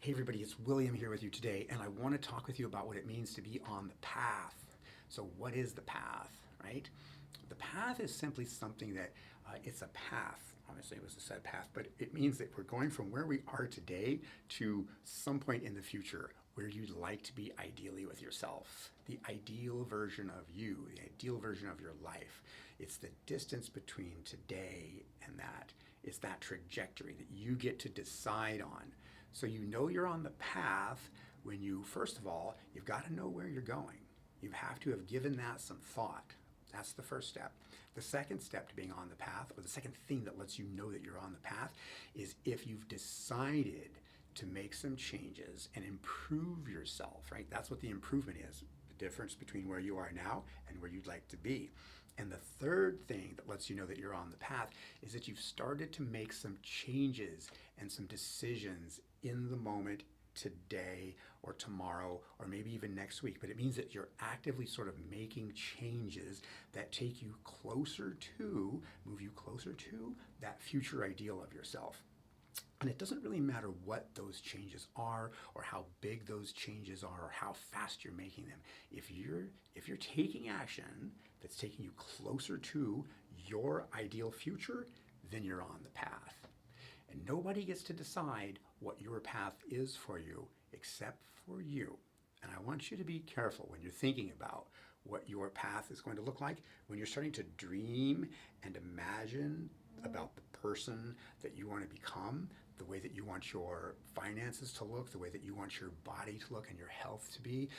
Hey everybody, it's William here with you today, and I want to talk with you about what it means to be on the path. So what is the path, right? The path is simply something that it's a path. Obviously it was a set path, but it means that we're going from where we are today to some point in the future where you'd like to be ideally with yourself. The ideal version of you, the ideal version of your life. It's the distance between today and that. It's that trajectory that you get to decide on. So you know you're on the path when you, first of all, you've got to know where you're going. You have to have given that some thought. That's the first step. The second step to being on the path, or the second thing that lets you know that you're on the path, is if you've decided to make some changes and improve yourself, right? That's what the improvement is, the difference between where you are now and where you'd like to be. And the third thing that lets you know that you're on the path is that you've started to make some changes and some decisions in the moment today or tomorrow or maybe even next week. But it means that you're actively sort of making changes that take you closer to, move you closer to that future ideal of yourself. And it doesn't really matter what those changes are or how big those changes are or how fast you're making them. If you're taking action that's taking you closer to your ideal future, then you're on the path. And nobody gets to decide what your path is for you except for you. And I want you to be careful when you're thinking about what your path is going to look like, when you're starting to dream and imagine about the person that you want to become, the way that you want your finances to look, the way that you want your body to look and your health to be,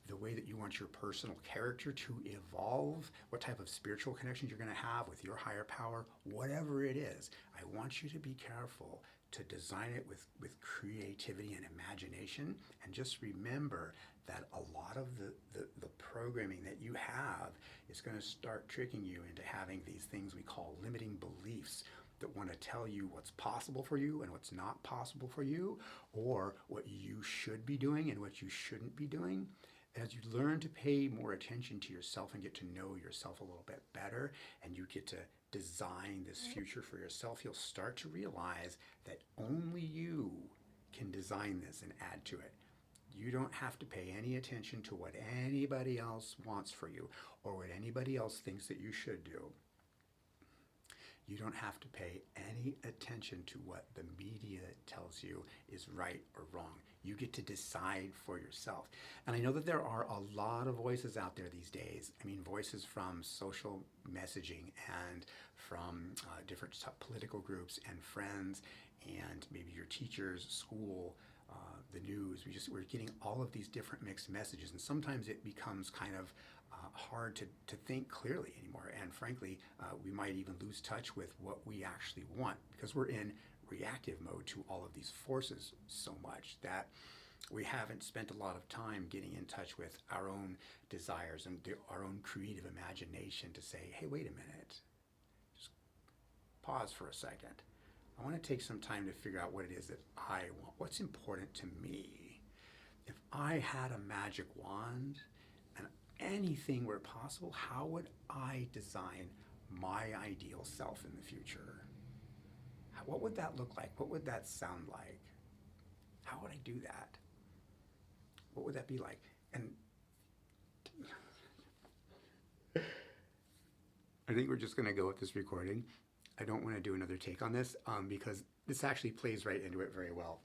the way that you want your personal character to evolve, what type of spiritual connections you're going to have with your higher power, whatever it is. I want you to be careful to design it with creativity and imagination, and just remember that a lot of the programming that you have is going to start tricking you into having these things we call limiting beliefs that want to tell you what's possible for you and what's not possible for you, or what you should be doing and what you shouldn't be doing. As you learn to pay more attention to yourself and get to know yourself a little bit better, and you get to design this future for yourself, you'll start to realize that only you can design this and add to it. You don't have to pay any attention to what anybody else wants for you or what anybody else thinks that you should do. You don't have to pay any attention to what the media tells you is right or wrong. You get to decide for yourself. And I know that there are a lot of voices out there these days. I mean, voices from social messaging and from different political groups and friends and maybe your teachers, school, the news. We're getting all of these different mixed messages, and sometimes it becomes kind of hard to think clearly anymore. And frankly, we might even lose touch with what we actually want because we're in reactive mode to all of these forces so much that we haven't spent a lot of time getting in touch with our own desires and our own creative imagination to say, hey, wait a minute, just pause for a second. I want to take some time to figure out what it is that I want, what's important to me. If I had a magic wand and anything were possible, how would I design my ideal self in the future? What would that look like? What would that sound like? How would I do that? What would that be like? And I think we're just going to go with this recording. I don't want to do another take on this because this actually plays right into it very well.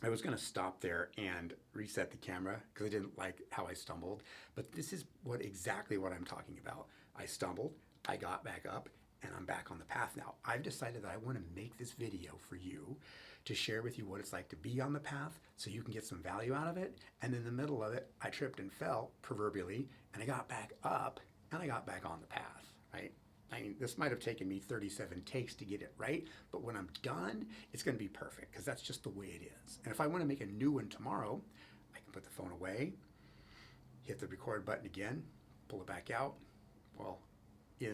I was going to stop there and reset the camera because I didn't like how I stumbled, but this is exactly what I'm talking about. I stumbled, I got back up, and I'm back on the path now. I've decided that I want to make this video for you to share with you what it's like to be on the path so you can get some value out of it. And in the middle of it, I tripped and fell, proverbially, and I got back up and I got back on the path, right? I mean, this might have taken me 37 takes to get it right, but when I'm done, it's going to be perfect because that's just the way it is. And if I want to make a new one tomorrow, I can put the phone away, hit the record button again, pull it back out. Well, wait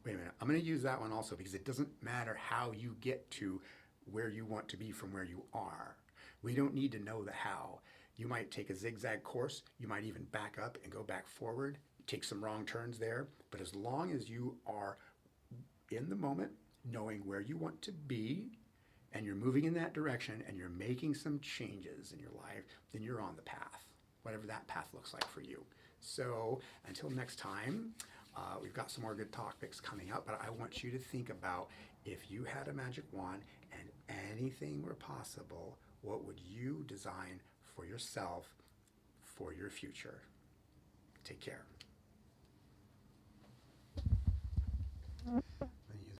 a minute, I'm going to use that one also because it doesn't matter how you get to where you want to be from where you are. We don't need to know the how. You might take a zigzag course, you might even back up and go back forward, take some wrong turns there, but as long as you are in the moment, knowing where you want to be and you're moving in that direction and you're making some changes in your life, then you're on the path, whatever that path looks like for you. So until next time, we've got some more good topics coming up, but I want you to think about, if you had a magic wand and anything were possible, what would you design for yourself for your future? Take care.